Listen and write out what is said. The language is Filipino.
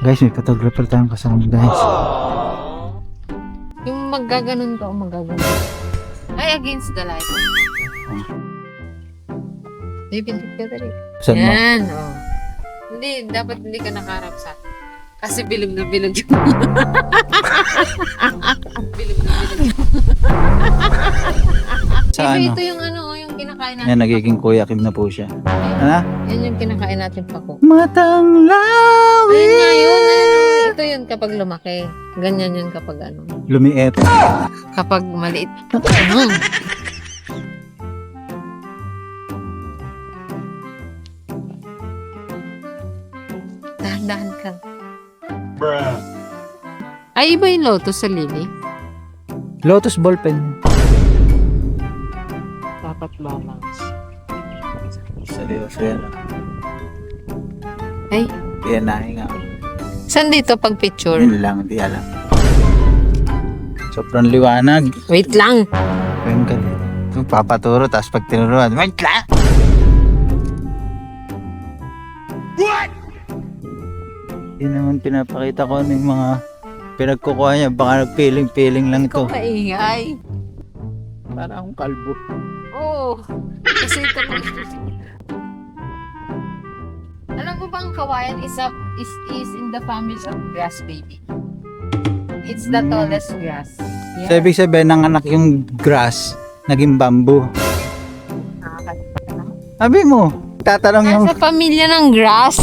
Guys, may photographer tayong kasama guys. Yung maggaganon ka o maggaganon. Ay, against the light. Bibintik ka rin. Saan mo? Yan, oh. Hindi, dapat hindi ka nakaharap sa akin. Kasi bilog na bilog yun. Bilog na bilog yun. Sa Ito, ano? ito yung ano, yung kinakain natin. Yan, nagiging Kuya Kim na po siya. Ano? Yan yung kinakain natin pako. Matang lawi! Ayun nga yun, ano. Ito yun kapag lumaki. Ganyan yun kapag ano. Lumiit. Kapag maliit. Dahan-dahan ka. Ay, iba yung lotus sa lily. Lotus ballpen. Dapat lamang. Seryoso yan. Ay, Yan na nga. saan dito pag picture? Yun lang, di alam. Sobrang liwanag. Wait lang. Ayun ka. Yung papaturo, tapos pag tinuruan, wait lang! What? Hindi naman pinapakita ko ano yung mga pinagkukuha niya. Baka nagpiling-piling lang Ikaw to. maingay. Para akong kalbo. Oo. Kasi ito mo. Alam mo bang kawayan is in the family of grass, baby? It's the tallest grass. So, ibig sabihin, nanganak yung grass, naging bamboo. Sabi mo, tatanong yung... Nasa pamilya ng grass.